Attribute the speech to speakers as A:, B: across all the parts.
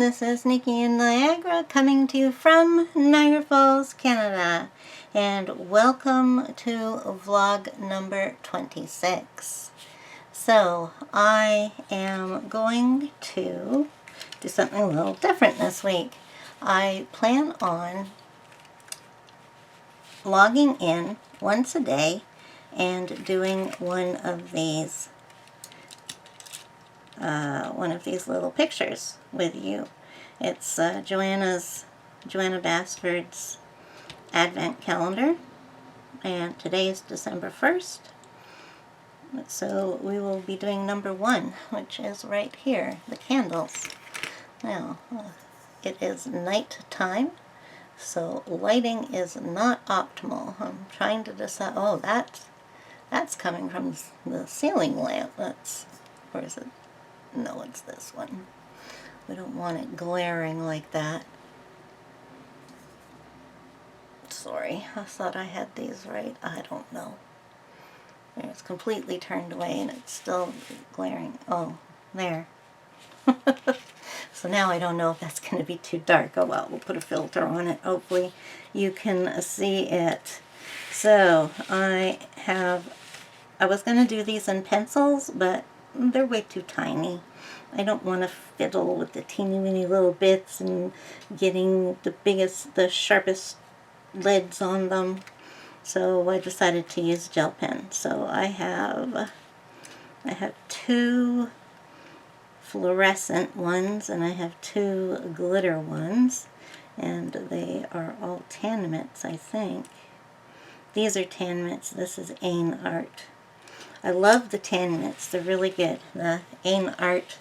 A: this is Nikki in Niagara coming to you from Niagara Falls, Canada, and welcome to vlog number 26. So I am going to do something a little different this week. I plan on logging in once a day and doing one of these little pictures with you. It's Joanna Basford's Advent Calendar, and today is December 1st. So we will be doing number 1, which is right here, the candles. Now, it is night time, so lighting is not optimal. I'm trying to decide, oh, that's coming from the ceiling lamp. Or is it? No, it's this one. We don't want it glaring like that. Sorry, I thought I had these right. I don't know. It's completely turned away and it's still glaring. Oh, there. So now I don't know if that's going to be too dark. Oh well, we'll put a filter on it. Hopefully you can see it. So I was going to do these in pencils, but they're way too tiny. I don't want to fiddle with the teeny weeny little bits and getting the sharpest leads on them. So I decided to use gel pen. So I have 2 fluorescent ones and I have 2 glitter ones, and they are all tan mitts, I think. These are tan mitts. This is Ain Art. I love the tan mitts. They're really good. The Ain Art,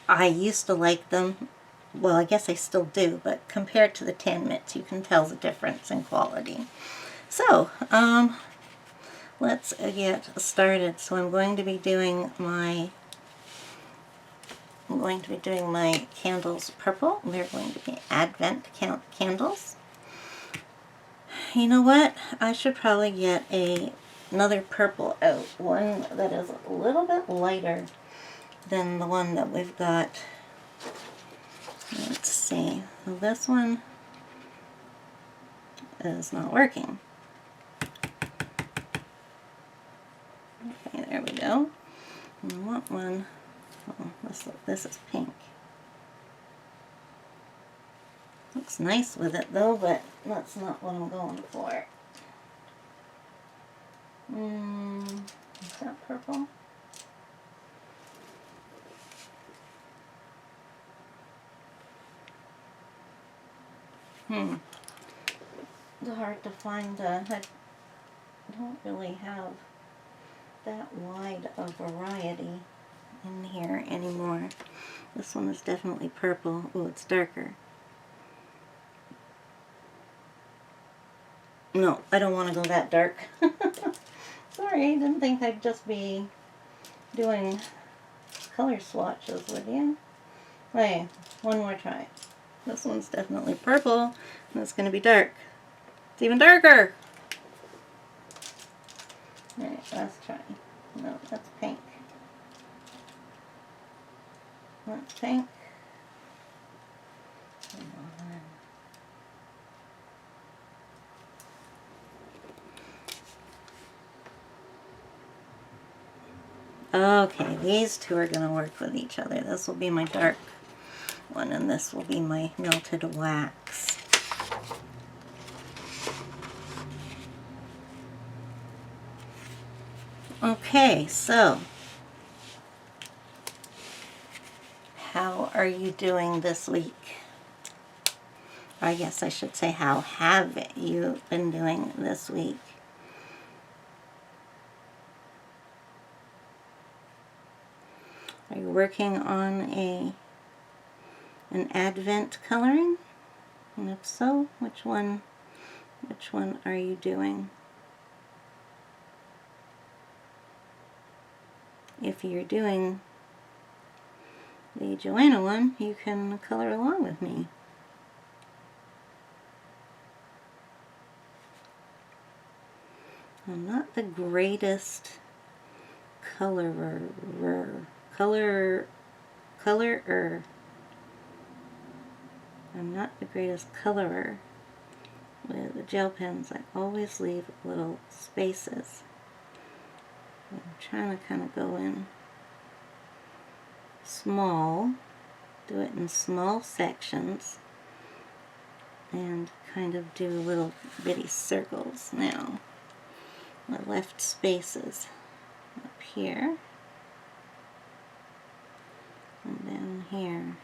A: I used to like them. Well, I guess I still do, but compared to the tan mitts, you can tell the difference in quality. So, let's get started. So I'm going to be doing my candles purple. They're going to be Advent candles. You know what? I should probably get another purple out. One that is a little bit lighter than the one that we've got. Let's see. This one is not working. Okay, there we go. I want one. Oh, this is pink. Looks nice with it though, but that's not what I'm going for. Is that purple? It's hard to find. I don't really have that wide a variety in here anymore. This one is definitely purple. Oh, it's darker. No, I don't want to go that dark. Sorry, I didn't think I'd just be doing color swatches with you. Okay, one more try. This one's definitely purple, and it's going to be dark. It's even darker! Alright, last try. No, that's pink. That's pink. Okay, these two are going to work with each other. This will be my dark one, and this will be my melted wax. Okay, so how are you doing this week? I guess I should say, how have you been doing this week? Are you working on an Advent coloring? And if so, which one are you doing? If you're doing the Joanna one, you can color along with me. I'm not the greatest colorer. I'm not the greatest colorer with the gel pens. I always leave little spaces. I'm trying to kind of go in small, do it in small sections, and kind of do little bitty circles now. I left spaces up here and down here.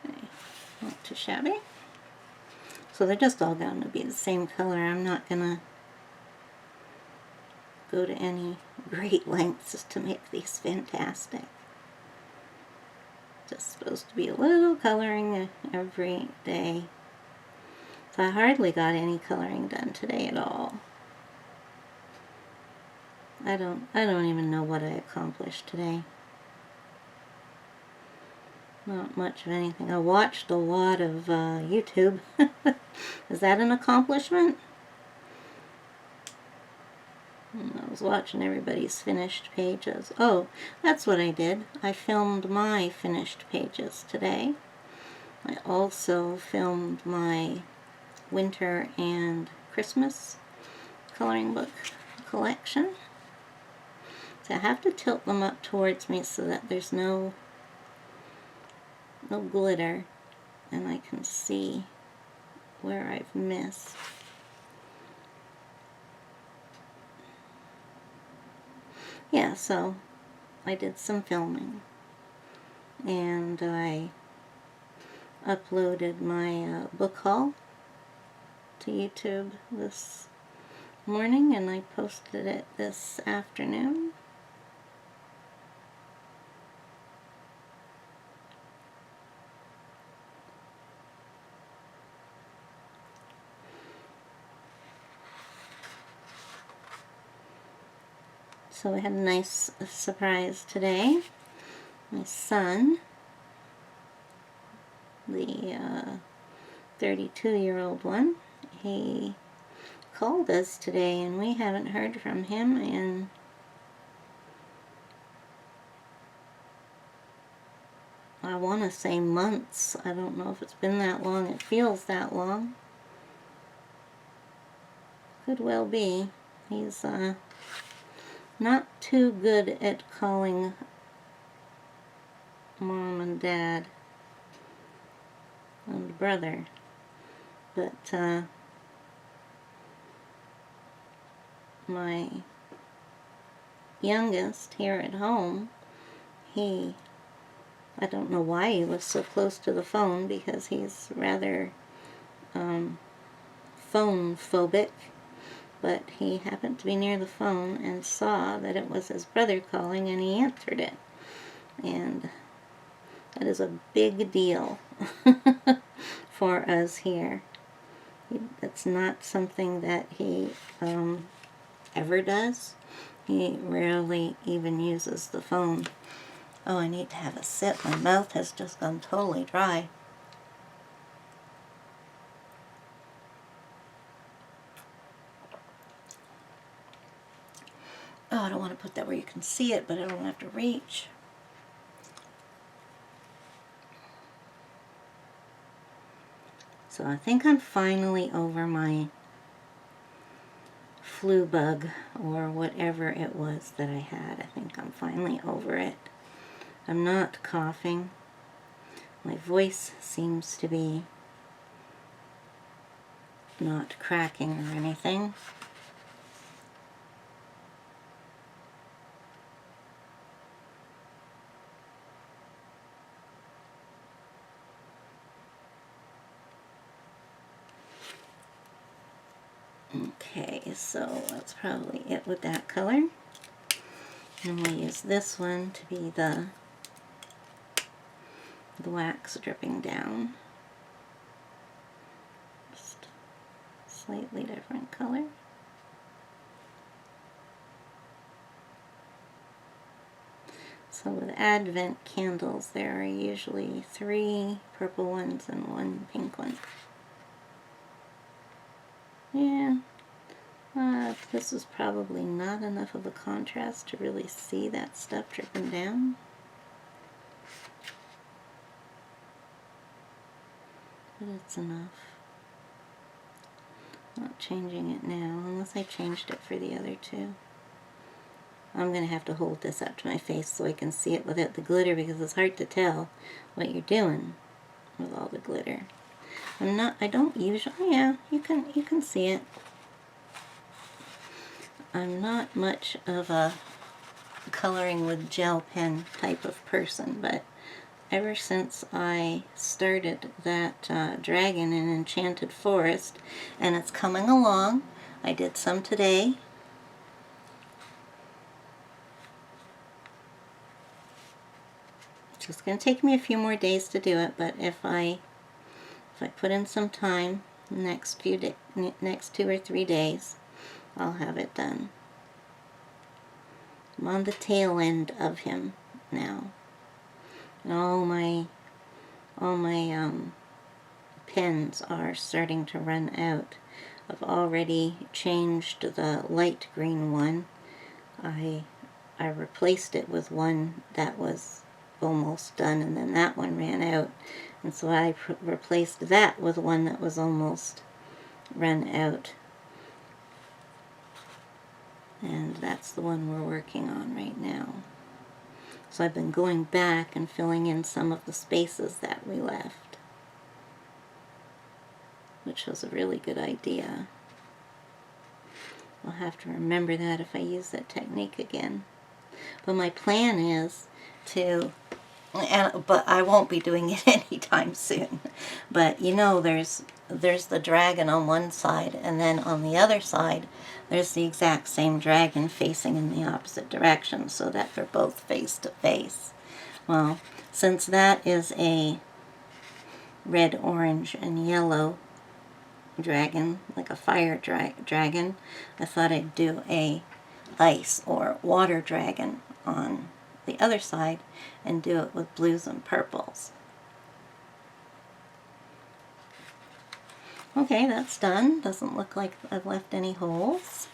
A: Okay, not too shabby. So they're just all going to be the same color. I'm not going to go to any great lengths to make these fantastic. Just supposed to be a little coloring every day. So I hardly got any coloring done today at all. I don't even know what I accomplished today. Not much of anything. I watched a lot of YouTube. Is that an accomplishment? I was watching everybody's finished pages. Oh, that's what I did. I filmed my finished pages today. I also filmed my winter and Christmas coloring book collection. So I have to tilt them up towards me so that there's no glitter, and I can see where I've missed. Yeah, so I did some filming, and I uploaded my book haul to YouTube this morning, and I posted it this afternoon. So we had a nice surprise today. My son, the 32-year-old one, he called us today, and we haven't heard from him in I want to say months. I don't know if it's been that long. It feels that long. Could well be. He's not too good at calling mom and dad and brother, but my youngest here at home, I don't know why he was so close to the phone, because he's rather phone phobic, but he happened to be near the phone and saw that it was his brother calling, and he answered it. And that is a big deal for us here. It's not something that he ever does. He rarely even uses the phone. Oh, I need to have a sip. My mouth has just gone totally dry. Oh, I don't want to put that where you can see it, but I don't have to reach. So I think I'm finally over my flu bug, or whatever it was that I had. I think I'm finally over it. I'm not coughing. My voice seems to be not cracking or anything. Okay, so that's probably it with that color. And we'll use this one to be the wax dripping down. Just slightly different color. So with Advent candles, there are usually 3 purple ones and 1 pink one. Yeah, this is probably not enough of a contrast to really see that stuff dripping down. but it's enough. Not changing it now, unless I changed it for the other two. I'm going to have to hold this up to my face so I can see it without the glitter, because it's hard to tell what you're doing with all the glitter. I don't usually, yeah, you can see it. I'm not much of a coloring with gel pen type of person, but ever since I started that dragon in Enchanted Forest, and it's coming along. I did some today. It's just going to take me a few more days to do it, but if I put in some time, next 2 or 3 days, I'll have it done. I'm on the tail end of him now. And all my pens are starting to run out. I've already changed the light green one. I replaced it with one that was almost done, and then that one ran out. And so I replaced that with one that was almost run out. And that's the one we're working on right now. So I've been going back and filling in some of the spaces that we left, which was a really good idea. I'll have to remember that if I use that technique again. But my plan is to, but I won't be doing it anytime soon. But you know, there's the dragon on one side, and then on the other side there's the exact same dragon facing in the opposite direction, so that they're both face to face. Well, since that is a red, orange, and yellow dragon, like a fire dragon, I thought I'd do a ice or water dragon on the other side and do it with blues and purples. Okay, that's done. Doesn't look like I've left any holes.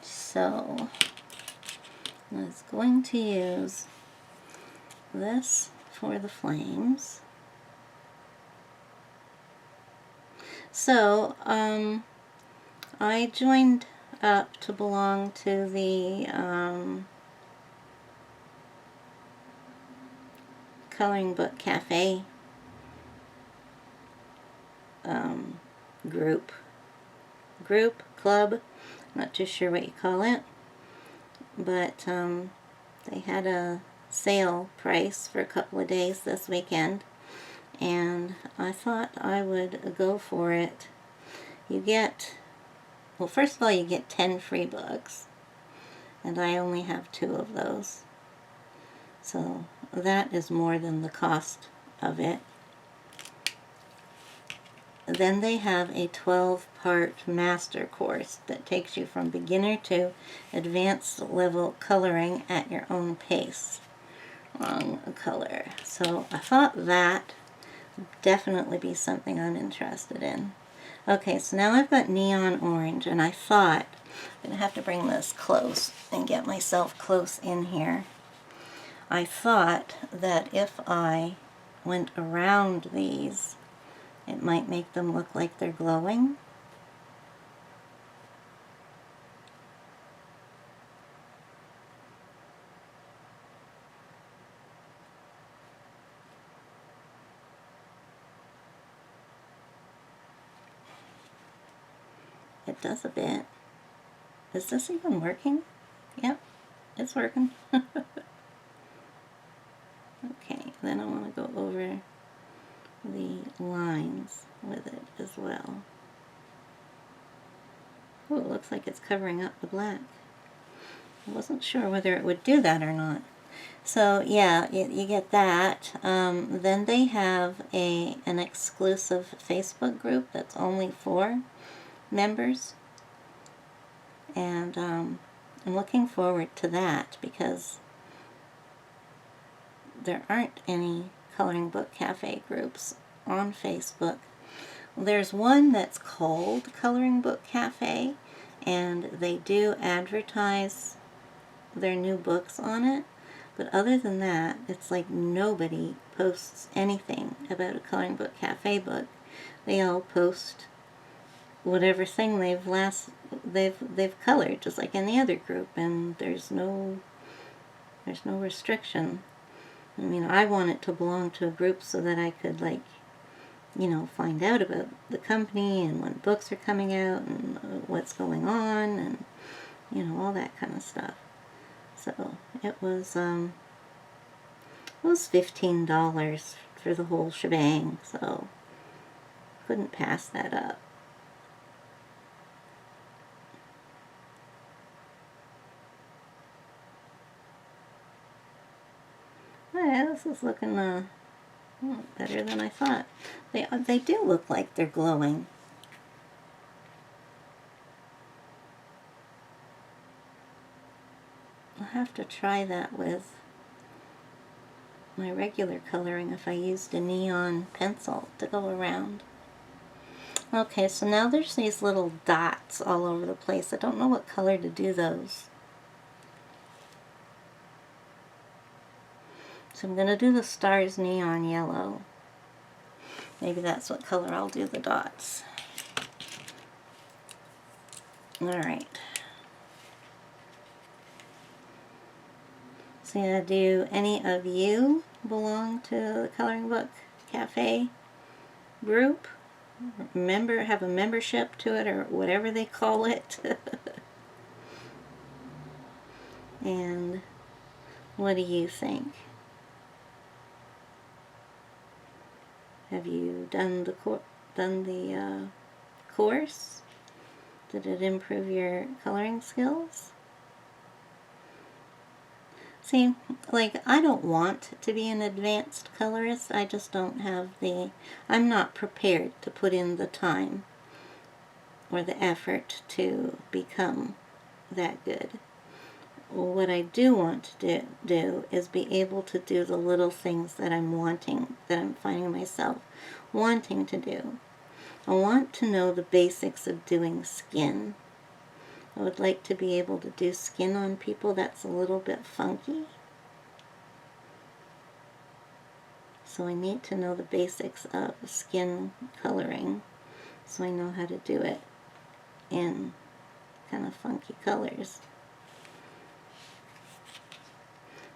A: So I was going to use this for the flames. So I joined up to belong to the Coloring Book Cafe club, not too sure what you call it, but they had a sale price for a couple of days this weekend, and I thought I would go for it. You get, well, first of all, you get 10 free books, and I only have 2 of those, so that is more than the cost of it. Then they have a 12-part master course that takes you from beginner to advanced level coloring at your own pace. Wrong color. So I thought that would definitely be something I'm interested in. Okay, so now I've got neon orange, and I thought, I'm going to have to bring this close and get myself close in here. I thought that if I went around these, it might make them look like they're glowing. It does a bit. Is this even working? Yep, it's working. Okay, then I want to go over the lines with it as well. Oh, it looks like it's covering up the black. I wasn't sure whether it would do that or not. So yeah, you get that. Then they have an exclusive Facebook group that's only for members, and I'm looking forward to that because there aren't any Coloring Book Cafe groups on Facebook. There's one that's called Coloring Book Cafe, and they do advertise their new books on it, But other than that, it's like nobody posts anything about a coloring book cafe book. They all post whatever thing they've colored, just like any other group, and there's no restriction. I mean, I want it to belong to a group so that I could, like, find out about the company and when books are coming out and what's going on and, all that kind of stuff. So it was $15 for the whole shebang, so couldn't pass that up. Yeah, this is looking better than I thought. They do look like they're glowing. I'll have to try that with my regular coloring if I used a neon pencil to go around. Okay, so now there's these little dots all over the place. I don't know what color to do those. So I'm going to do the stars neon yellow. Maybe that's what color I'll do the dots. Alright. So do any of you belong to the Coloring Book Cafe group? Have a membership to it, or whatever they call it? And what do you think? Have you done the course? Did it improve your coloring skills? See, like, I don't want to be an advanced colorist. I just don't have I'm not prepared to put in the time or the effort to become that good. What I do want to do is be able to do the little things that I'm finding myself wanting to do. I want to know the basics of doing skin. I would like to be able to do skin on people that's a little bit funky. So I need to know the basics of skin coloring so I know how to do it in kind of funky colors.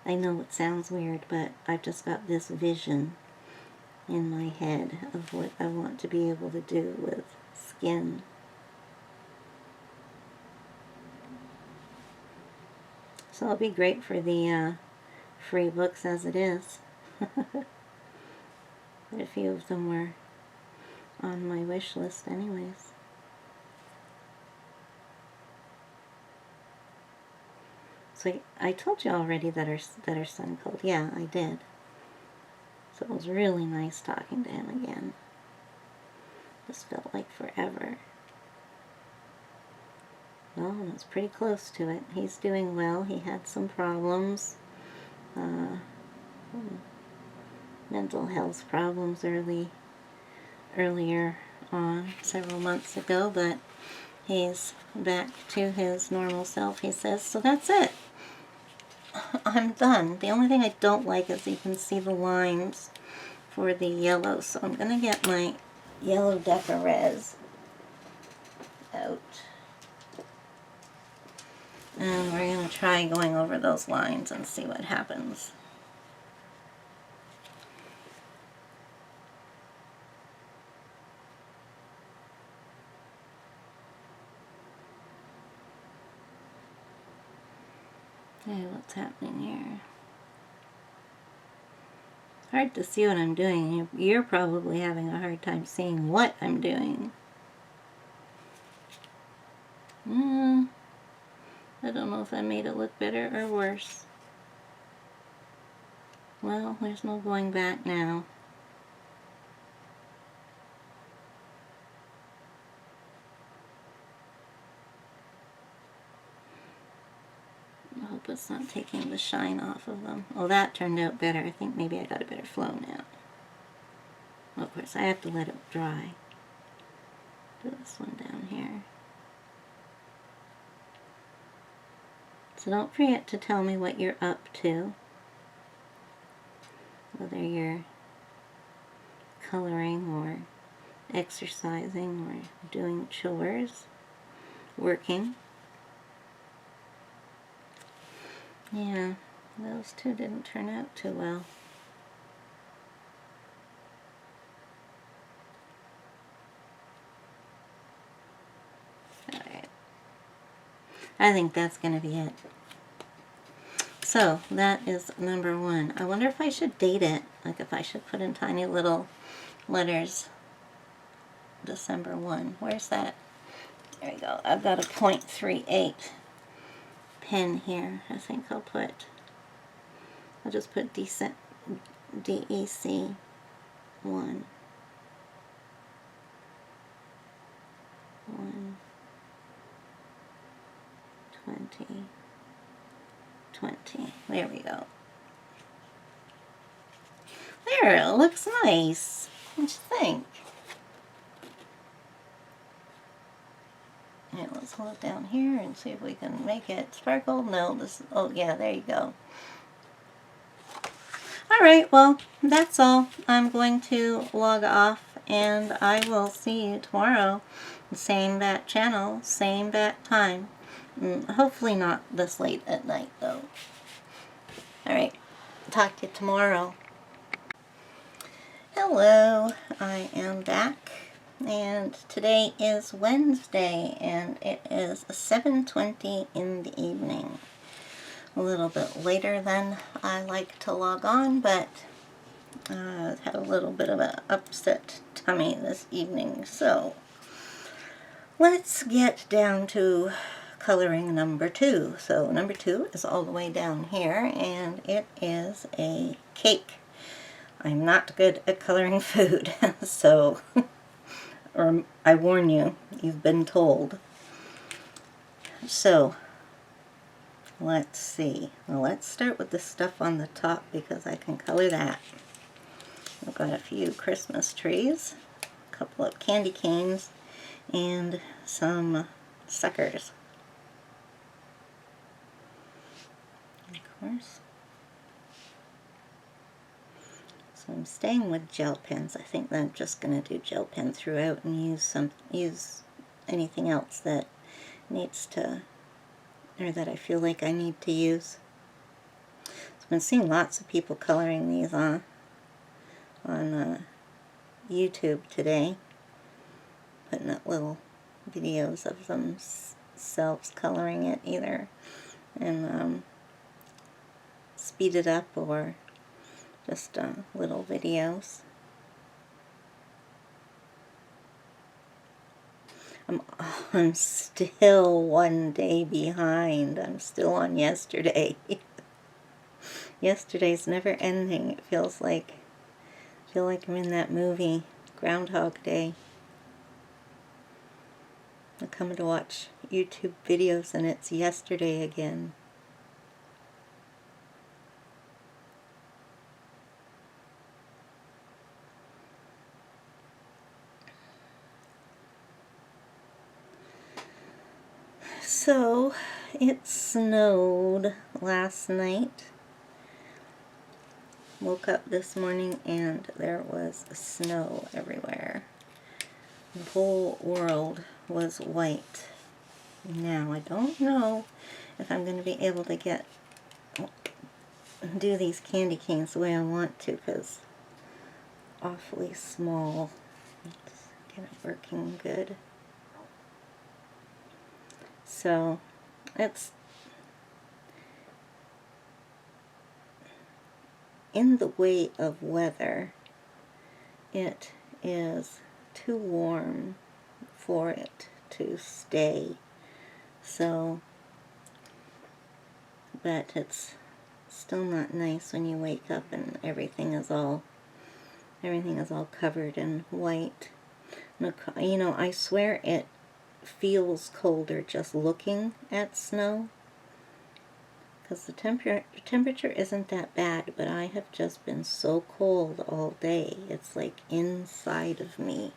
A: I know it sounds weird, but I've just got this vision in my head of what I want to be able to do with skin. So it'll be great for the free books as it is. But a few of them were on my wish list anyways. So I told you already that our son called. Yeah, I did. So it was really nice talking to him again. Just felt like forever. Well, it was pretty close to it. He's doing well. He had some problems. Mental health problems earlier on, several months ago, but he's back to his normal self, he says. So that's it. I'm done. The only thing I don't like is you can see the lines for the yellow, so I'm going to get my yellow Decorez out. And we're going to try going over those lines and see what happens. Okay, what's happening here? Hard to see what I'm doing. You're probably having a hard time seeing what I'm doing. I don't know if I made it look better or worse. Well, there's no going back now. I hope it's not taking the shine off of them. Oh, that turned out better. I think maybe I got a better flow now. Well, of course, I have to let it dry. Do this one down here. So don't forget to tell me what you're up to. whether you're coloring or exercising or doing chores, working. Yeah, those two didn't turn out too well. Alright. I think that's going to be it. So, that is number 1. I wonder if I should date it. Like if I should put in tiny little letters. December 1. Where's that? There we go. I've got a .38 pen here. I think I'll just put DEC 1. 2020. There we go. There, it looks nice. What do you think? Yeah, let's hold it down here and see if we can make it sparkle. No, oh yeah, there you go. Alright, well, that's all. I'm going to log off, and I will see you tomorrow. Same bat channel, same bat time. Hopefully not this late at night, though. Alright, talk to you tomorrow. Hello, I am back, and today is Wednesday, and it is 7:20 in the evening. A little bit later than I like to log on, but I had a little bit of an upset tummy this evening, so let's get down to coloring number 2. So number 2 is all the way down here, and it is a cake. I'm not good at coloring food, so, or I warn you, you've been told. So, let's see. Well, let's start with the stuff on the top because I can color that. I've got a few Christmas trees, a couple of candy canes, and some suckers. Of course. So I'm staying with gel pens. I think that I'm just going to do gel pen throughout and use anything else that needs to, or that I feel like I need to use. So I've been seeing lots of people coloring these on YouTube today, putting up little videos of themselves coloring it either and speed it up or just little videos. I'm still one day behind. I'm still on yesterday. Yesterday's never ending. It feels like I'm in that movie, Groundhog Day. I'm coming to watch YouTube videos and it's yesterday again. So, it snowed last night. Woke up this morning and there was snow everywhere. The whole world was white. Now, I don't know if I'm going to be able to do these candy canes the way I want to, because awfully small. Let's get it working good. So, it's in the way of weather. It is too warm for it to stay. So, but it's still not nice when you wake up and everything is all covered in white. You know, I swear it feels colder just looking at snow, because the temperature isn't that bad, but I have just been so cold all day. It's like inside of me.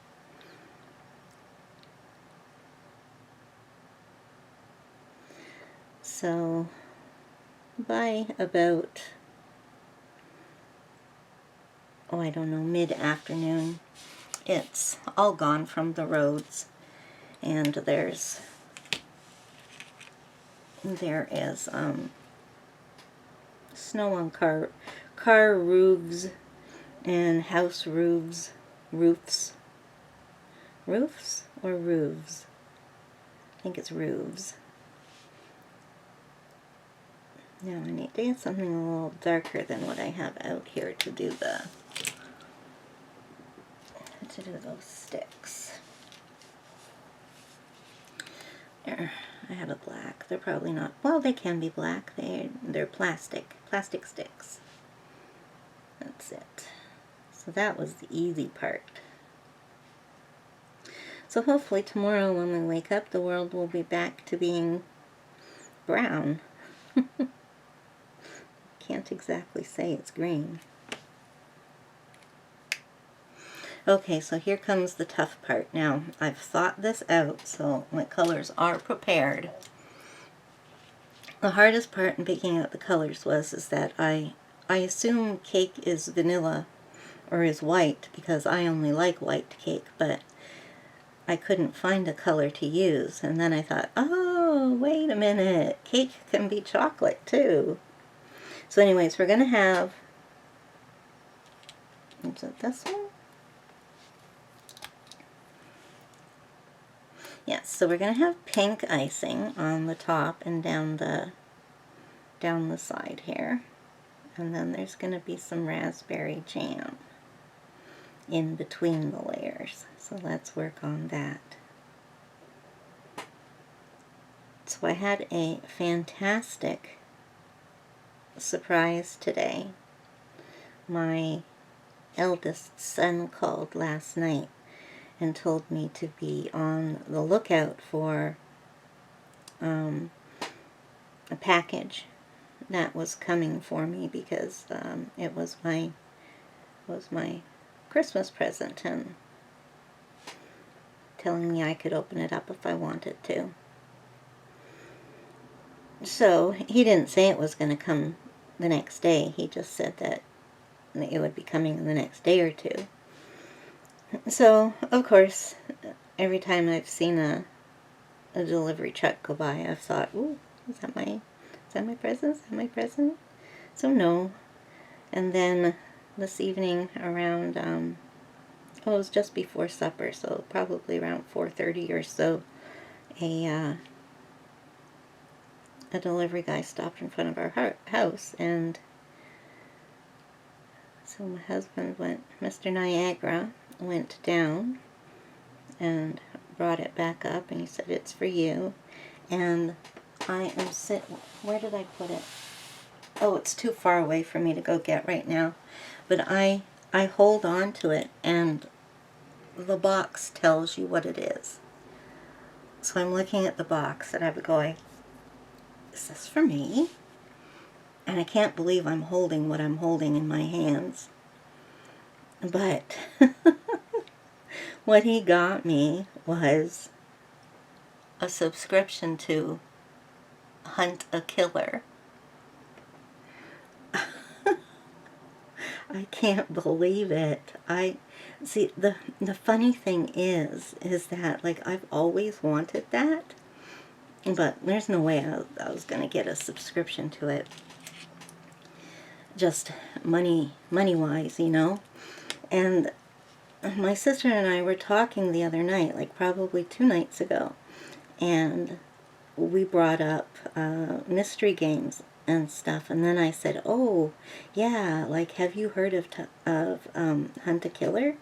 A: So by about oh, I don't know, mid-afternoon. It's all gone from the roads, and there is snow on car roofs and house roofs or roofs. I think it's roofs. Now I need to get something a little darker than what I have out here to do those sticks. There, I have a black. They're probably not, well, they can be black. They're plastic sticks. That's it. So that was the easy part. So hopefully tomorrow when we wake up, the world will be back to being brown. Can't exactly say it's green. Okay, so here comes the tough part. Now, I've thought this out, so my colors are prepared. The hardest part in picking out the colors is that I assume cake is vanilla or is white because I only like white cake, but I couldn't find a color to use. And then I thought, oh, wait a minute, cake can be chocolate too. So anyways, we're going to have, is it this one? Yes, so we're going to have pink icing on the top and down the side here. And then there's going to be some raspberry jam in between the layers. So let's work on that. So I had a fantastic surprise today. My eldest son called last night and told me to be on the lookout for a package that was coming for me because it was my Christmas present, and telling me I could open it up if I wanted to. So he didn't say it was going to come the next day. He just said that it would be coming in the next day or two. So, of course, every time I've seen a delivery truck go by, I've thought, ooh, is that my present? Is that my present? So no. And then this evening around, it was just before supper, so probably around 4:30 or so, a delivery guy stopped in front of our house, and so my husband Mr. Niagara went down and brought it back up, and he said, it's for you. And I am where did I put it? Oh, it's too far away for me to go get right now. But I hold on to it, and the box tells you what it is. So I'm looking at the box, and I'm going, is this for me? And I can't believe I'm holding what I'm holding in my hands. But what he got me was a subscription to Hunt a Killer. I can't believe it. See, the funny thing is that, like, I've always wanted that, but there's no way I was going to get a subscription to it. Just money-wise, you know? And my sister and I were talking the other night, like probably 2 nights ago, and we brought up mystery games and stuff, and then I said, oh, yeah, like, have you heard of Hunt a Killer?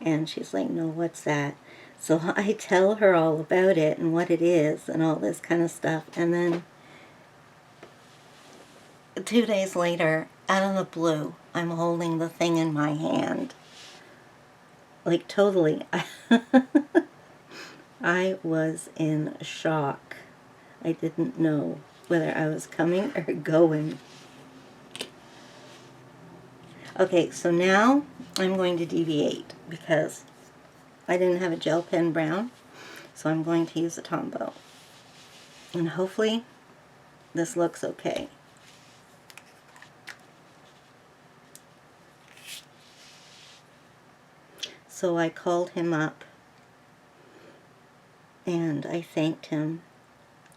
A: And she's like, no, what's that? So I tell her all about it and what it is and all this kind of stuff, and then 2 days later, out of the blue, I'm holding the thing in my hand. Like, totally. I was in shock. I didn't know whether I was coming or going. Okay, so now I'm going to deviate because I didn't have a gel pen brown, so I'm going to use a Tombow. And hopefully this looks okay. So I called him up and I thanked him,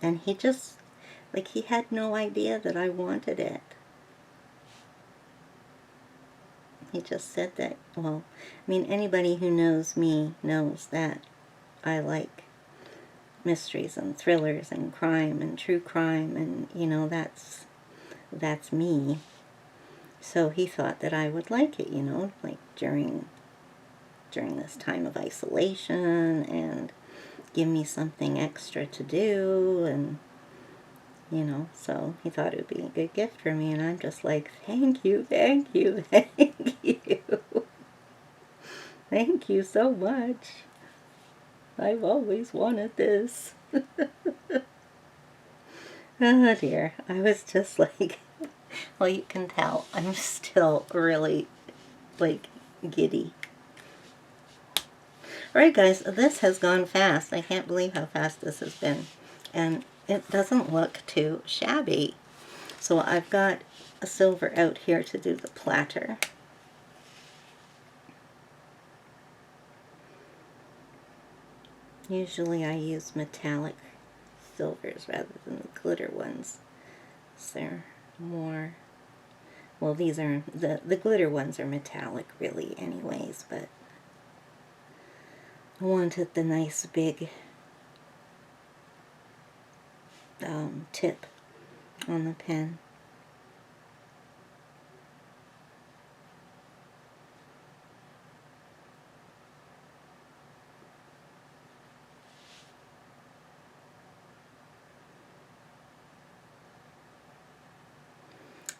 A: and he just, like, he had no idea that I wanted it. He just said that, well, I mean, anybody who knows me knows that I like mysteries and thrillers and crime and true crime, and, you know, that's me. So he thought that I would like it, you know, like during this time of isolation, and give me something extra to do, and, you know, so he thought it would be a good gift for me, and I'm just like, thank you, thank you, thank you. Thank you so much. I've always wanted this. Oh dear, I was just like, well, you can tell I'm still really, like, giddy. Alright guys, this has gone fast. I can't believe how fast this has been. And it doesn't look too shabby. So I've got a silver out here to do the platter. Usually I use metallic silvers rather than the glitter ones. So they're more, well, these are, the glitter ones are metallic really anyways, but I wanted the nice big tip on the pen.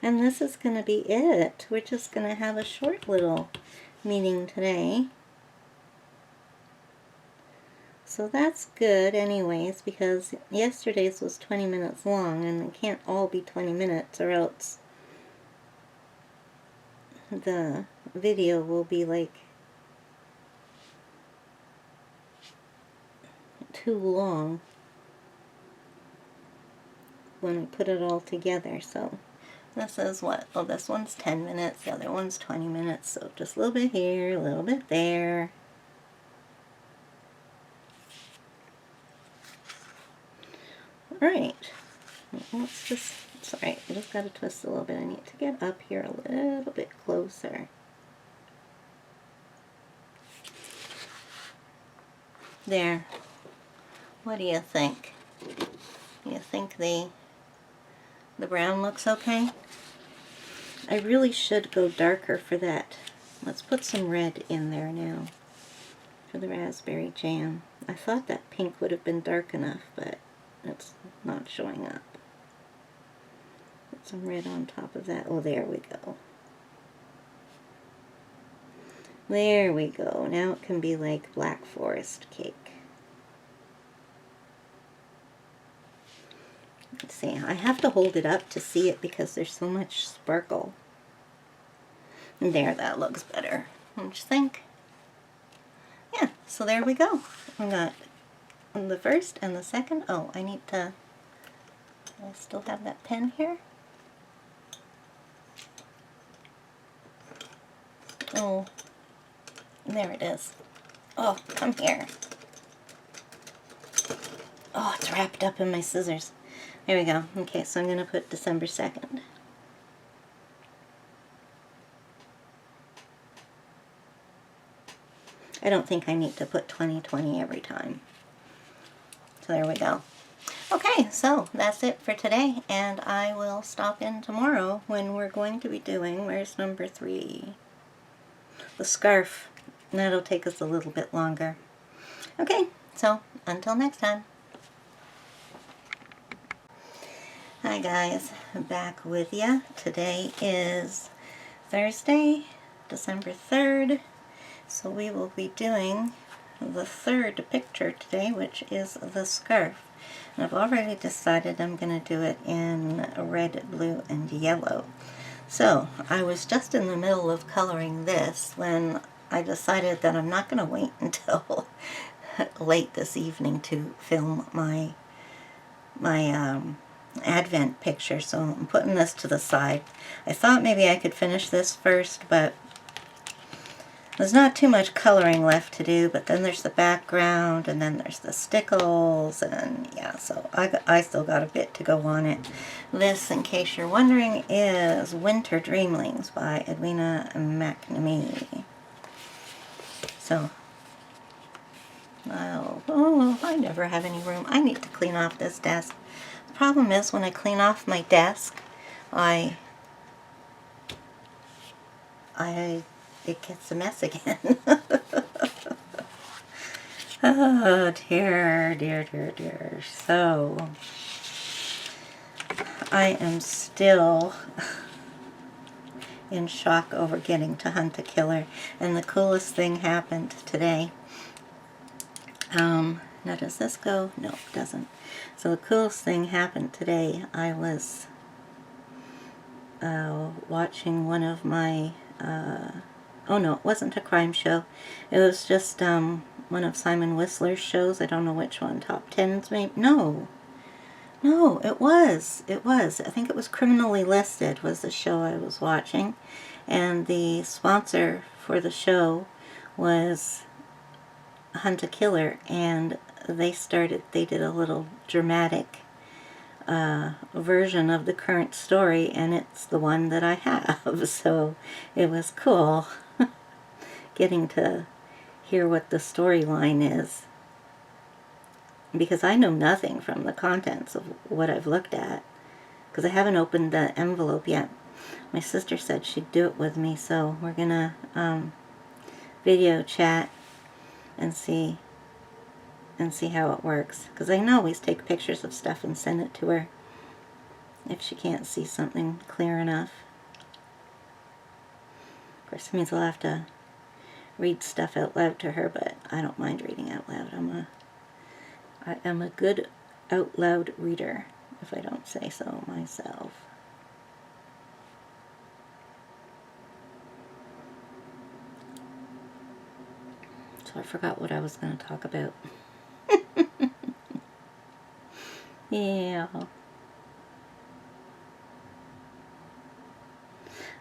A: And this is going to be it. We're just going to have a short little meeting today. So that's good anyways, because yesterday's was 20 minutes long, and it can't all be 20 minutes or else the video will be like too long when I put it all together. So this is what? Oh, this one's 10 minutes, the other one's 20 minutes, so just a little bit here, a little bit there. Alright, let's just, sorry, I just got to twist a little bit. I need to get up here a little bit closer. There. What do you think? You think the brown looks okay? I really should go darker for that. Let's put some red in there now for the raspberry jam. I thought that pink would have been dark enough, but it's not showing up. Put some red on top of that. Oh, there we go. There we go. Now it can be like Black Forest cake. Let's see. I have to hold it up to see it because there's so much sparkle. There, that looks better. Don't you think? Yeah, so there we go. We got the first and the second. Oh, I need to, I still have that pen here. Oh, there it is. Oh, come here. Oh, it's wrapped up in my scissors. There we go. Okay, so I'm going to put December 2nd. I don't think I need to put 2020 every time. So there we go. Okay, so that's it for today, and I will stop in tomorrow when we're going to be doing, where's number 3? The scarf. And that'll take us a little bit longer. Okay, so until next time. Hi guys, back with ya. Today is Thursday, December 3rd. So we will be doing the third picture today, which is the scarf. And I've already decided I'm going to do it in red, blue, and yellow. So I was just in the middle of coloring this when I decided that I'm not going to wait until late this evening to film my Advent picture. So I'm putting this to the side. I thought maybe I could finish this first, but There's not too much coloring left to do, but then there's the background, and then there's the stickles, and yeah, so I still got a bit to go on it. This, in case you're wondering, is Winter Dreamlings by Edwina McNamee. So, oh, I never have any room. I need to clean off this desk. The problem is when I clean off my desk, it gets a mess again. Oh, dear, dear, dear, dear. So, I am still in shock over getting to hunt a killer. And the coolest thing happened today. Now, does this go? No, it doesn't. So the coolest thing happened today. I was watching one of my... oh no, it wasn't a crime show. It was just one of Simon Whistler's shows. I don't know which one. Top Tens, maybe? No, it was. It was. I think it was Criminally Listed was the show I was watching. And the sponsor for the show was Hunt a Killer. And they did a little dramatic version of the current story. And it's the one that I have. So it was cool getting to hear what the storyline is, because I know nothing from the contents of what I've looked at, because I haven't opened the envelope yet. My sister said she'd do it with me, so we're gonna video chat and see how it works, because I can always take pictures of stuff and send it to her if she can't see something clear enough. Of course, it means I'll have to read stuff out loud to her, but I don't mind reading out loud. I am a good out loud reader, if I don't say so myself. So I forgot what I was going to talk about. Yeah.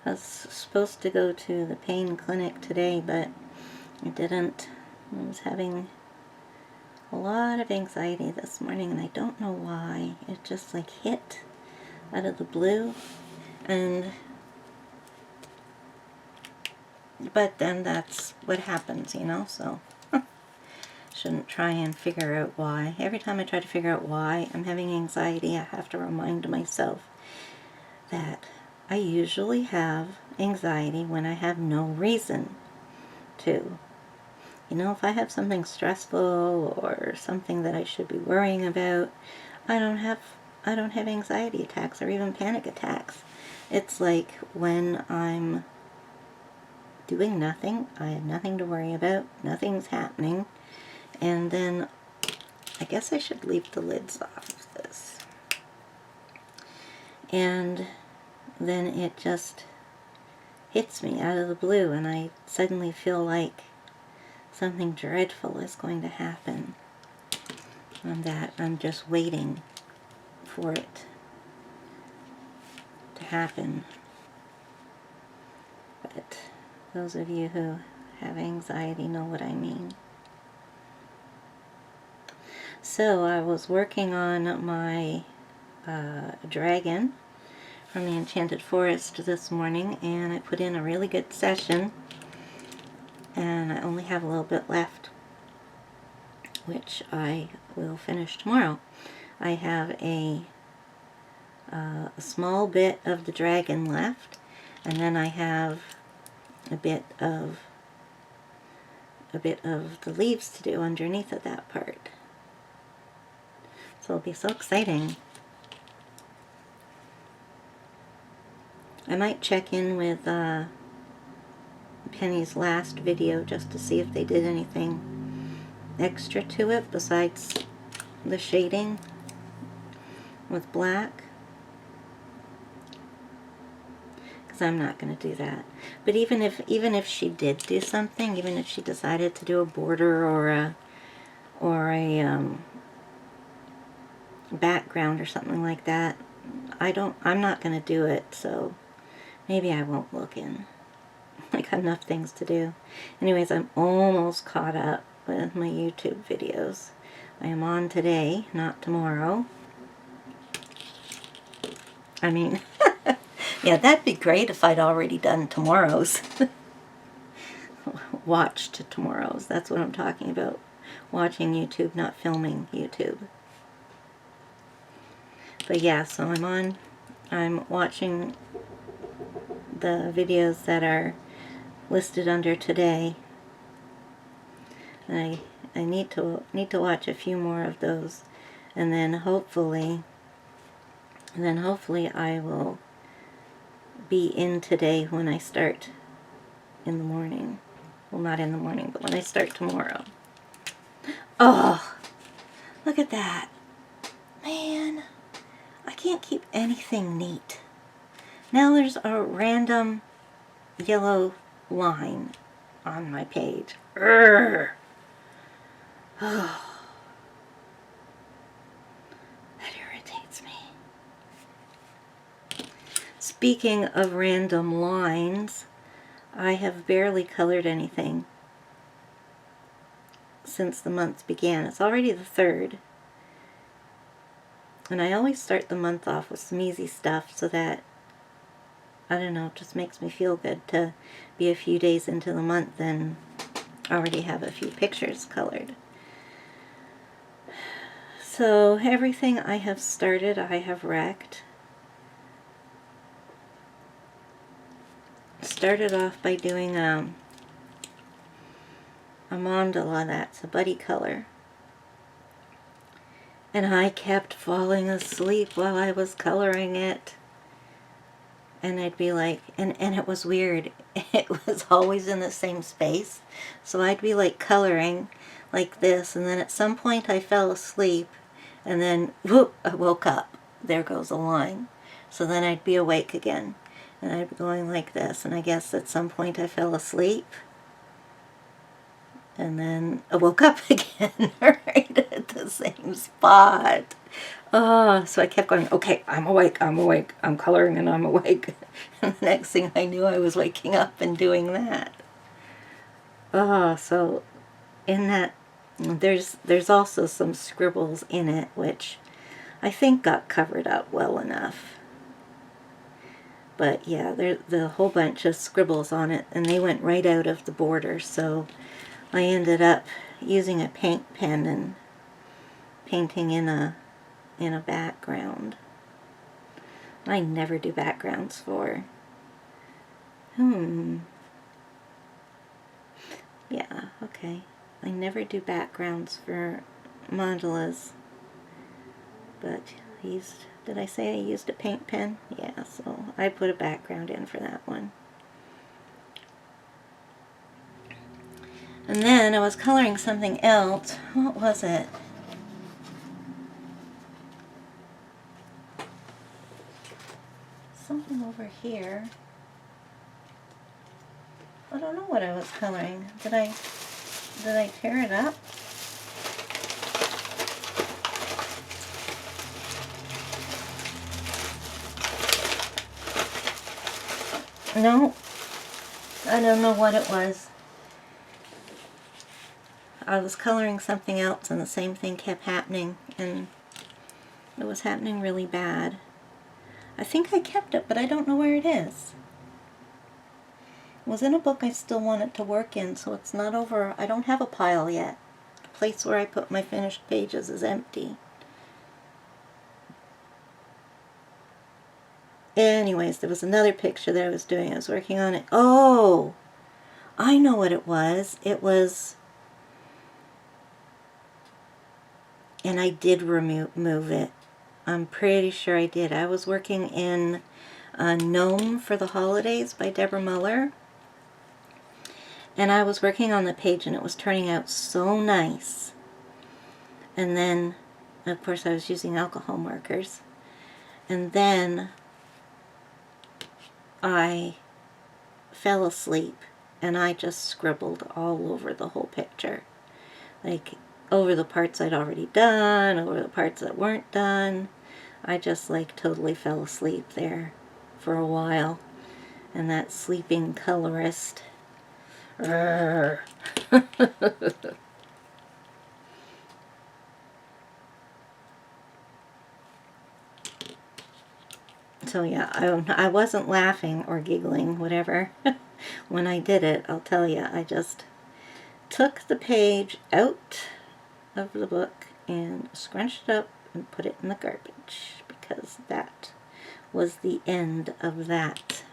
A: I was supposed to go to the pain clinic today, but I didn't. I was having a lot of anxiety this morning, and I don't know why. It just like hit out of the blue, but then that's what happens, you know, so shouldn't try and figure out why. Every time I try to figure out why I'm having anxiety, I have to remind myself that I usually have anxiety when I have no reason to. You know, if I have something stressful or something that I should be worrying about, I don't have anxiety attacks or even panic attacks. It's like when I'm doing nothing, I have nothing to worry about, nothing's happening, and then I guess I should leave the lids off of this. And then it just hits me out of the blue, and I suddenly feel like something dreadful is going to happen, and that I'm just waiting for it to happen. But those of you who have anxiety know what I mean. So I was working on my dragon from the Enchanted Forest this morning, and I put in a really good session, and I only have a little bit left, which I will finish tomorrow. I have a small bit of the dragon left, and then I have a bit of the leaves to do underneath of that part. So it'll be so exciting. I might check in with Penny's last video just to see if they did anything extra to it besides the shading with black, because I'm not going to do that. But even if she did do something, even if she decided to do a border or a background or something like that, I'm not going to do it, so maybe I won't look in. I got enough things to do. Anyways, I'm almost caught up with my YouTube videos. I am on today, not tomorrow. I mean, yeah, that'd be great if I'd already done tomorrow's. Watched tomorrow's. That's what I'm talking about. Watching YouTube, not filming YouTube. But yeah, so I'm watching the videos that are listed under today. And I need to watch a few more of those, and then hopefully I will be in today when I start in the morning. Well, not in the morning, but when I start tomorrow. Oh, look at that. Man, I can't keep anything neat. Now there's a random yellow line on my page. Urgh. Oh, that irritates me. Speaking of random lines, I have barely colored anything since the month began. It's already the 3rd. And I always start the month off with some easy stuff so that, I don't know, it just makes me feel good to be a few days into the month and already have a few pictures colored. So everything I have started, I have wrecked. Started off by doing a mandala, that's a buddy color. And I kept falling asleep while I was coloring it. And I'd be like, and it was weird. It was always in the same space. So I'd be like coloring like this, and then at some point I fell asleep, and then whoop, I woke up. There goes a line. So then I'd be awake again, and I'd be going like this, and I guess at some point I fell asleep. And then I woke up again, right at the same spot. Oh, so I kept going, okay, I'm awake, I'm coloring and I'm awake. And the next thing I knew, I was waking up and doing that. Oh, so in that, there's also some scribbles in it, which I think got covered up well enough. But yeah, there's a whole bunch of scribbles on it, and they went right out of the border, so I ended up using a paint pen and painting in a background. I never do backgrounds for. Yeah, okay. I never do backgrounds for mandalas. But did I say I used a paint pen? Yeah, so I put a background in for that one. And then I was coloring something else. What was it? Something over here. I don't know what I was coloring. Did I tear it up? No. I don't know what it was. I was coloring something else and the same thing kept happening, and it was happening really bad. I think I kept it, but I don't know where it is. It was in a book I still want it to work in, so it's not over. I don't have a pile yet. The place where I put my finished pages is empty. Anyways, there was another picture that I was doing. I was working on it. Oh! I know what it was. It was... And I did remove it. I'm pretty sure I did. I was working in Gnome for the Holidays by Deborah Muller. And I was working on the page and it was turning out so nice. And then, of course, I was using alcohol markers. And then I fell asleep and I just scribbled all over the whole picture. Like, over the parts I'd already done, over the parts that weren't done. I just, like, totally fell asleep there for a while. and that sleeping colorist. So yeah, I wasn't laughing or giggling, whatever, when I did it. I'll tell you, I just took the page out of the book and scrunched it up and put it in the garbage, because that was the end of that.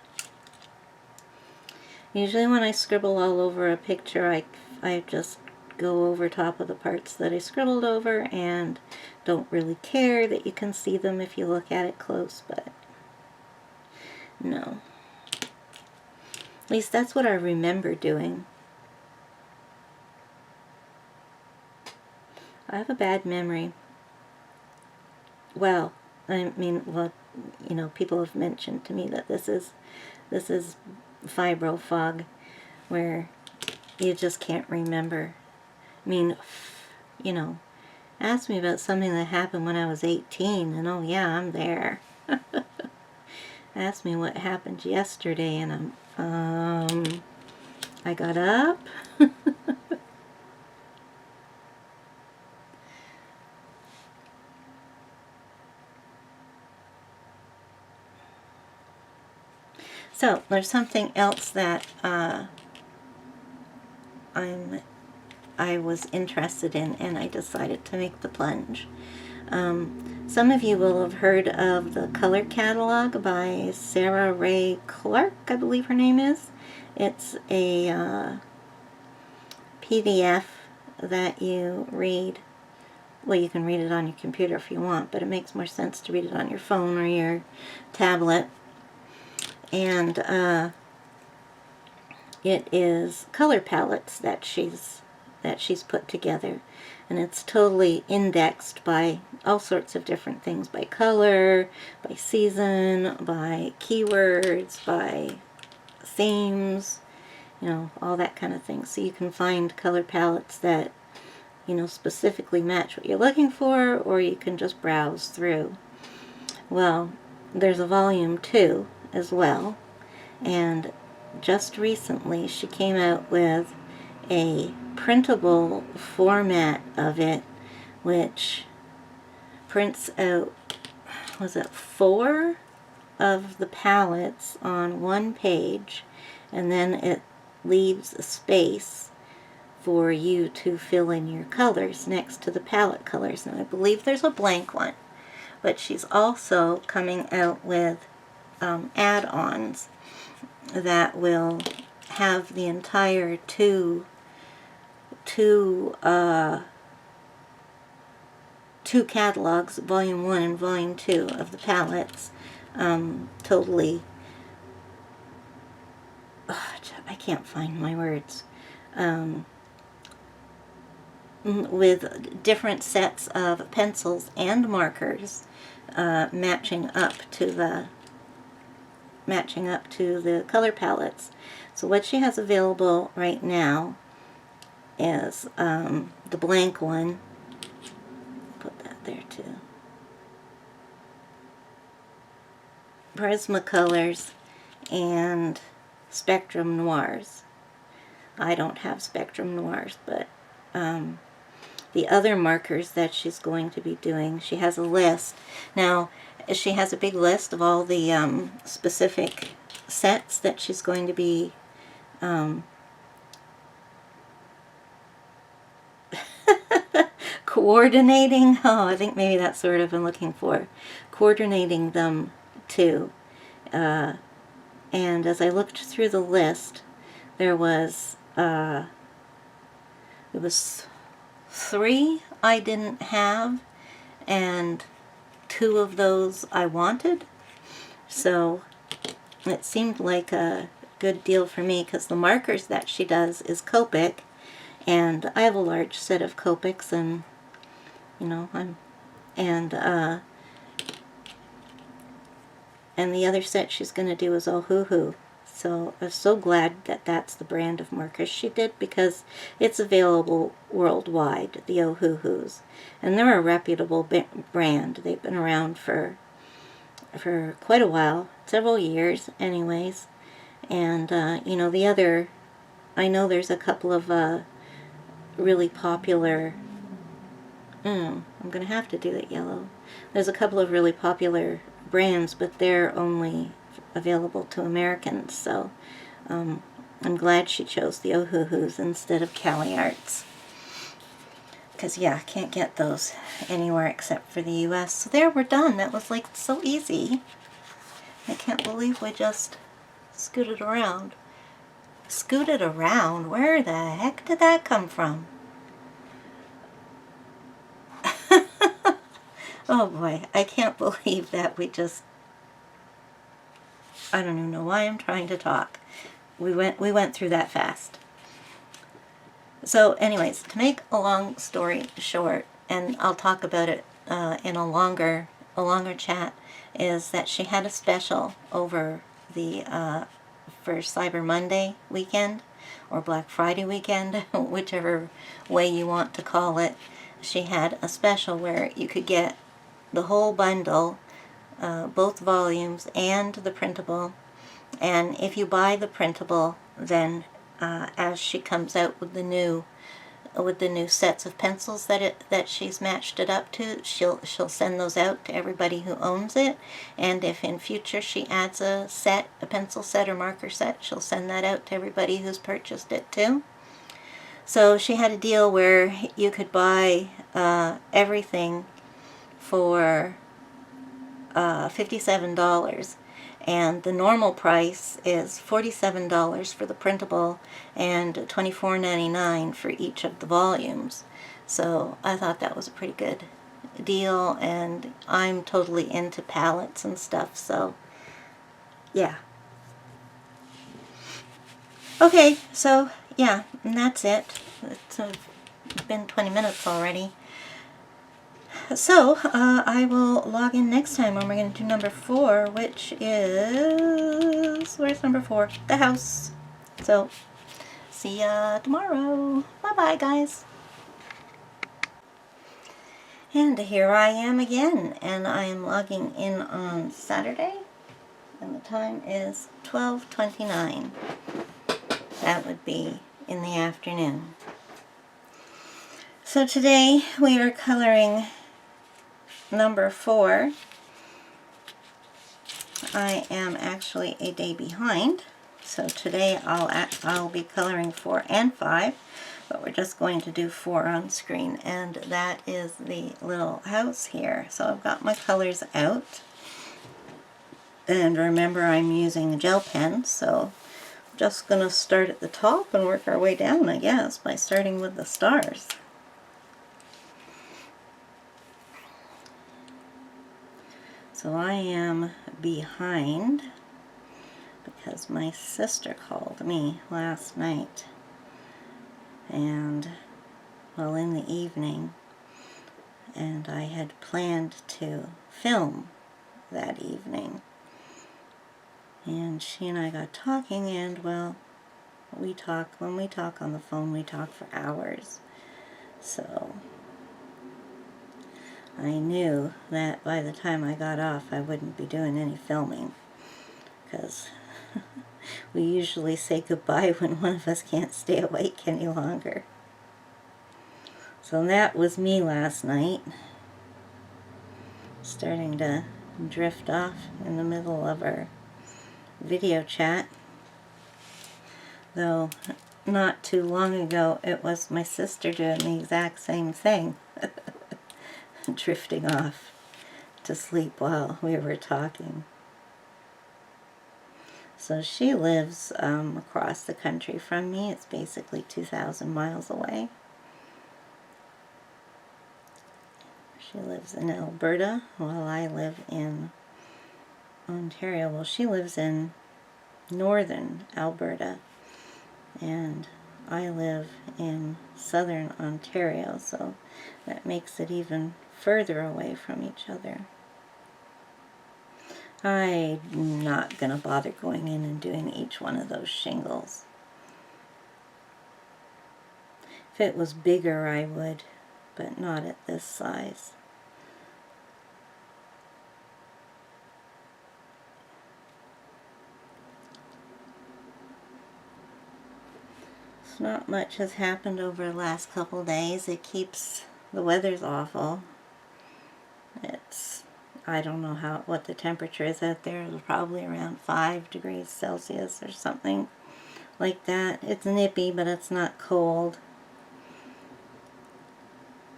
A: Usually when I scribble all over a picture, I just go over top of the parts that I scribbled over and don't really care that you can see them if you look at it close, but no. At least that's what I remember doing. I have a bad memory. Well, I mean, well, you know, people have mentioned to me that this is fibro fog, where you just can't remember. I mean, you know, ask me about something that happened when I was 18, and oh yeah, I'm there. Ask me what happened yesterday, and I got up. So there's something else that I was interested in, and I decided to make the plunge. Some of you will have heard of the Color Catalog by Sarah Ray Clark, I believe her name is. It's a PDF that you read. Well, you can read it on your computer if you want, but it makes more sense to read it on your phone or your tablet. And it is color palettes that she's put together, and it's totally indexed by all sorts of different things, by color, by season, by keywords, by themes, you know, all that kind of thing. So you can find color palettes that, you know, specifically match what you're looking for, or you can just browse through. Well, there's a volume 2 as well, and just recently she came out with a printable format of it, which prints out, was it 4 of the palettes on one page, and then it leaves a space for you to fill in your colors next to the palette colors. And I believe there's a blank one, but she's also coming out with add-ons that will have the entire two catalogs, volume 1 and volume 2 of the palettes, totally, I can't find my words, with different sets of pencils and markers matching up to the color palettes. So what she has available right now is the blank one. Put that there too. Prismacolors and Spectrum Noirs. I don't have Spectrum Noirs, but the other markers that she's going to be doing, she has a list. Now, she has a big list of all the specific sets that she's going to be coordinating. Oh, I think maybe that's the word I've been looking for. Coordinating them to. And as I looked through the list, there was 3 I didn't have, and 2 of those I wanted. So it seemed like a good deal for me, because the markers that she does is Copic, and I have a large set of Copics, and you know, and the other set she's going to do is Ohuhu. So I'm so glad that that's the brand of markers she did, because it's available worldwide, the Ohuhus. And they're a reputable brand. They've been around for quite a while, several years anyways. And, you know, I know there's a couple of really popular, I'm going to have to do it yellow. There's a couple of really popular brands, but they're only available to Americans, so I'm glad she chose the Ohuhus instead of Cali Arts. Because, yeah, I can't get those anywhere except for the U.S. So there, we're done. That was, like, so easy. I can't believe we just scooted around. Scooted around? Where the heck did that come from? Oh, boy. I can't believe that we just... I don't even know why I'm trying to talk. We went through that fast. So anyways, to make a long story short, and I'll talk about it in a longer chat, is that she had a special over the for Cyber Monday weekend or Black Friday weekend, whichever way you want to call it. She had a special where you could get the whole bundle, both volumes and the printable. And if you buy the printable, then as she comes out with the new sets of pencils that she's matched it up to, she'll send those out to everybody who owns it. And if in future she adds a pencil set or marker set, she'll send that out to everybody who's purchased it too. So she had a deal where you could buy everything for $57, and the normal price is $47 for the printable and $24.99 for each of the volumes. So I thought that was a pretty good deal, and I'm totally into palettes and stuff, so yeah. Okay, so yeah, and that's it. It's been 20 minutes already. So, I will log in next time when we're going to do number 4, which is... Where's number 4? The house. So, see ya tomorrow. Bye-bye, guys. And here I am again, and I am logging in on Saturday, and the time is 12:29. That would be in the afternoon. So today we are coloring number 4. I am actually a day behind, so today I'll be coloring 4 and 5, but we're just going to do 4 on screen, and that is the little house here. So I've got my colors out, and remember I'm using a gel pen, so I'm just going to start at the top and work our way down, I guess, by starting with the stars. So I am behind because my sister called me last night, and, well, in the evening, and I had planned to film that evening. And she and I got talking, and, well, when we talk on the phone, we talk for hours. So I knew that by the time I got off, I wouldn't be doing any filming, because we usually say goodbye when one of us can't stay awake any longer. So that was me last night, starting to drift off in the middle of our video chat. Though not too long ago, it was my sister doing the exact same thing. Drifting off to sleep while we were talking. So she lives across the country from me. It's basically 2,000 miles away. She lives in Alberta while I live in Ontario. Well, she lives in northern Alberta, and I live in southern Ontario, so that makes it even further away from each other. I'm not going to bother going in and doing each one of those shingles. If it was bigger, I would, but not at this size. Not much has happened over the last couple days. The weather's awful. I don't know what the temperature is out there. It's probably around 5 degrees Celsius or something like that. It's nippy, but it's not cold.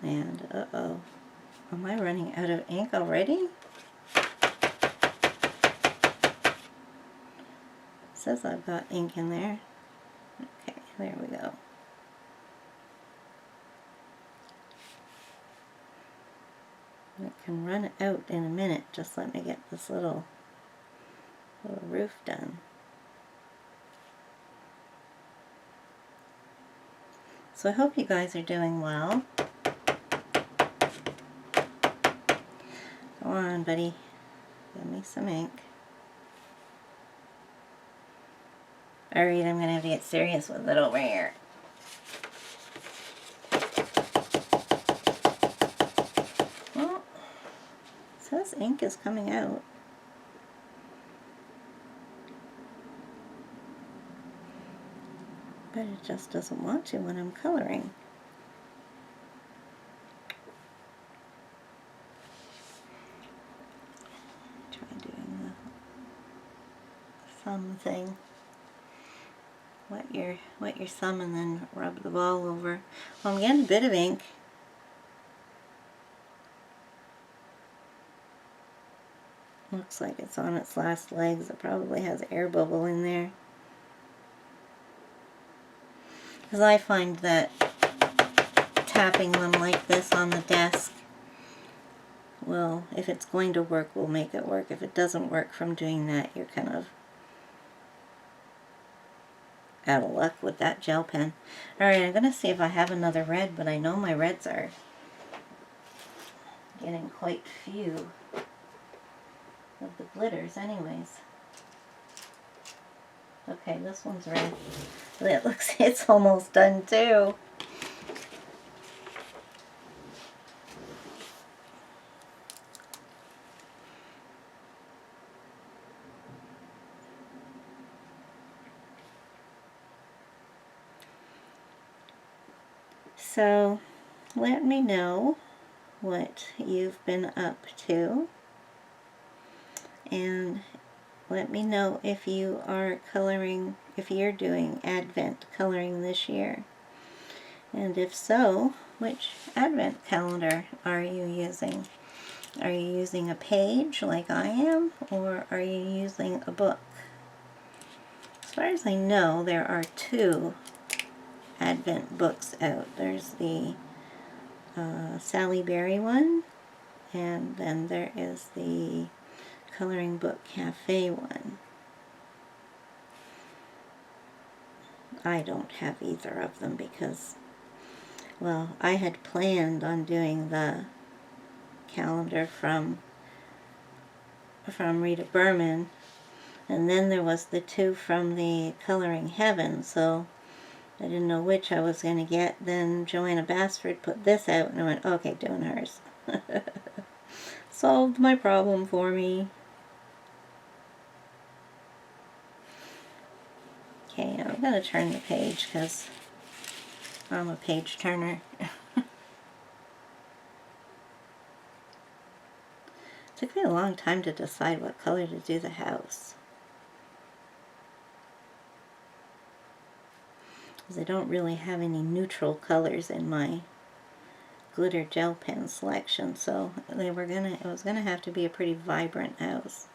A: And, uh-oh. Am I running out of ink already? It says I've got ink in there. Okay, there we go. It can run out in a minute. Just let me get this little roof done. So I hope you guys are doing well. Go on, buddy. Give me some ink. Alright, I'm going to have to get serious with it over here. Well, it says ink is coming out. But it just doesn't want to when I'm coloring. Try doing the thumb thing. Wet your thumb and then rub the ball over. Well, I'm getting a bit of ink. Looks like it's on its last legs. It probably has air bubble in there. Because I find that tapping them like this on the desk will, if it's going to work, will make it work. If it doesn't work from doing that, you're kind of out of luck with that gel pen. Alright, I'm going to see if I have another red, but I know my reds are getting quite few of the glitters anyways. Okay, this one's red. It looks, it's almost done too. So, let me know what you've been up to, and let me know if you are coloring, if you're doing Advent coloring this year. And if so, which Advent calendar are you using? Are you using a page like I am, or are you using a book? As far as I know, there are 2 Advent books out. There's the Sally Berry one, and then there is the Coloring Book Cafe one. I don't have either of them because, well, I had planned on doing the calendar from Rita Berman, and then there was the 2 from the Coloring Heaven, so I didn't know which I was going to get. Then Joanna Bassford put this out, and I went, okay, doing hers. Solved my problem for me. Okay, I'm going to turn the page because I'm a page turner. Took me a long time to decide what color to do the house, because I don't really have any neutral colors in my glitter gel pen selection, so it was gonna have to be a pretty vibrant house.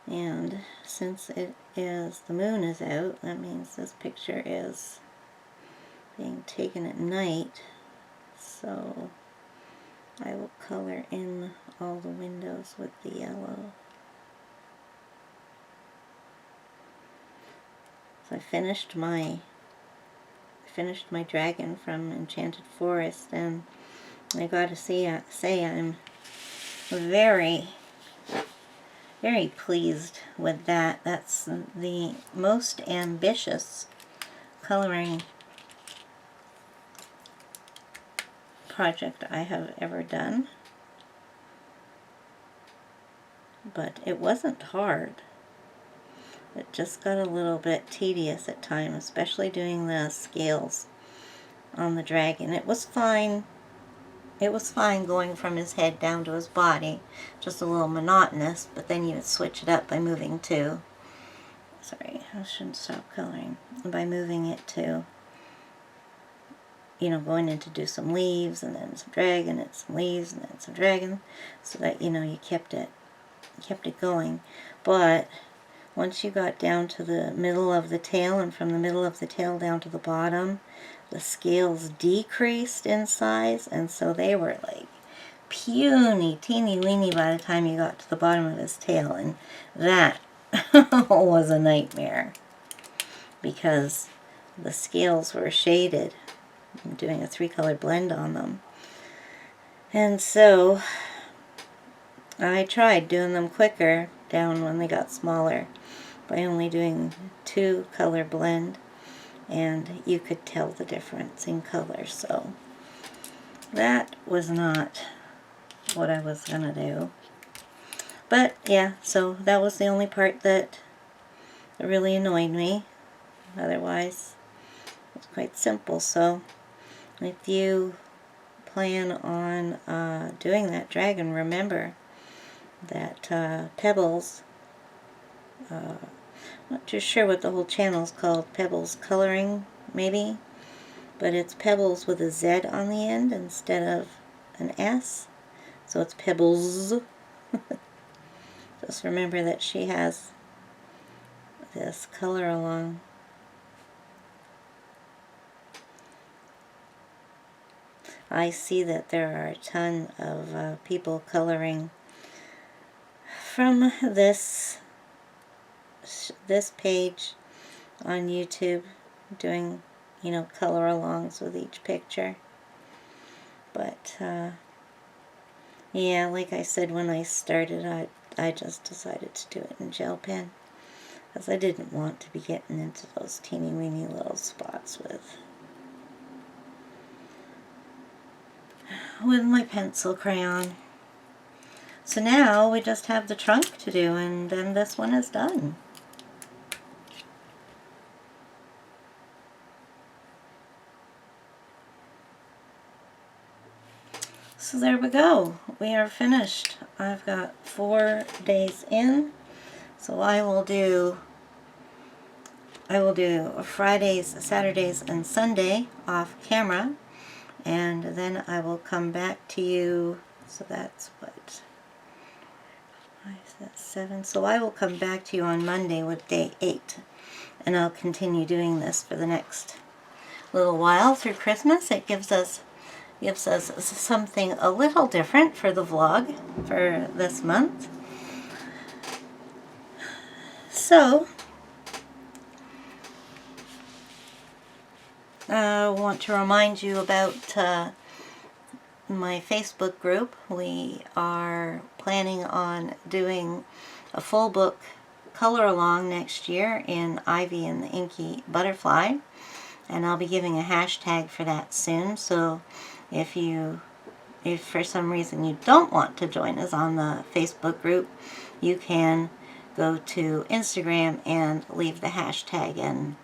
A: And since the moon is out, that means this picture is being taken at night, so I will color in all the windows with the yellow. So I finished my dragon from Enchanted Forest, and I gotta say I'm very, very pleased with that. That's the most ambitious coloring project I have ever done, but it wasn't hard. It just got a little bit tedious at times, especially doing the scales on the dragon. It was fine. It was fine going from his head down to his body, just a little monotonous, but then you would switch it up by moving to, sorry, I shouldn't stop coloring, by moving it to, you know, going in to do some leaves, and then some dragon, and some leaves, and then some dragon, so that, you know, you kept it going. But once you got down to the middle of the tail, and from the middle of the tail down to the bottom, the scales decreased in size, and so they were like puny, teeny weeny by the time you got to the bottom of his tail, and that was a nightmare because the scales were shaded. I'm doing a 3-color blend on them, and so I tried doing them quicker down when they got smaller by only doing 2-color blend, and you could tell the difference in color. So that was not what I was gonna do. But yeah, so that was the only part that really annoyed me. Otherwise, it's quite simple. So if you plan on doing that dragon, remember that Pebbles, not too sure what the whole channel is called, Pebbles Coloring maybe, but it's Pebbles with a Z on the end instead of an S, so it's Pebbles. Just remember that she has this color along. I see that there are a ton of people coloring from this page on YouTube, doing, you know, color alongs with each picture. But yeah, like I said when I started, I just decided to do it in gel pen because I didn't want to be getting into those teeny weeny little spots with my pencil crayon. So now we just have the trunk to do, and then this one is done. So there we go. We are finished. I've got 4 days in, so I will do Fridays, Saturdays, and Sunday off camera, and then I will come back to you. So that's what, 7. So I will come back to you on Monday with day 8, and I'll continue doing this for the next little while through Christmas. It gives us something a little different for the vlog for this month. So I want to remind you about my Facebook group. We are planning on doing a full book color along next year in Ivy and the Inky Butterfly, and I'll be giving a hashtag for that soon. So if for some reason you don't want to join us on the Facebook group, you can go to Instagram and leave the hashtag, and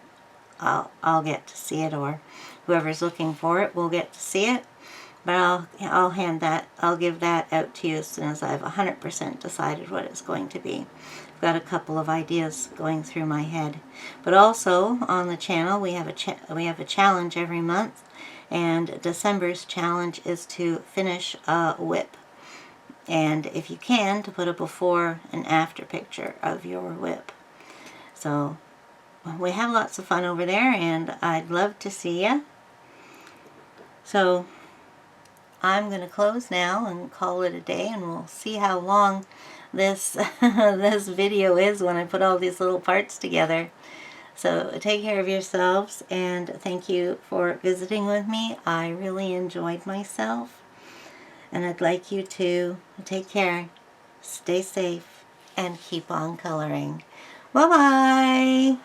A: I'll get to see it, or whoever's looking for it will get to see it. But I'll give that out to you as soon as I've 100% decided what it's going to be. I've got a couple of ideas going through my head. But also on the channel we have a challenge every month, and December's challenge is to finish a whip. And if you can, to put a before and after picture of your whip. So we have lots of fun over there, and I'd love to see you. So I'm going to close now and call it a day, and we'll see how long this this video is when I put all these little parts together. So take care of yourselves, and thank you for visiting with me. I really enjoyed myself, and I'd like you to take care, stay safe, and keep on coloring. Bye-bye!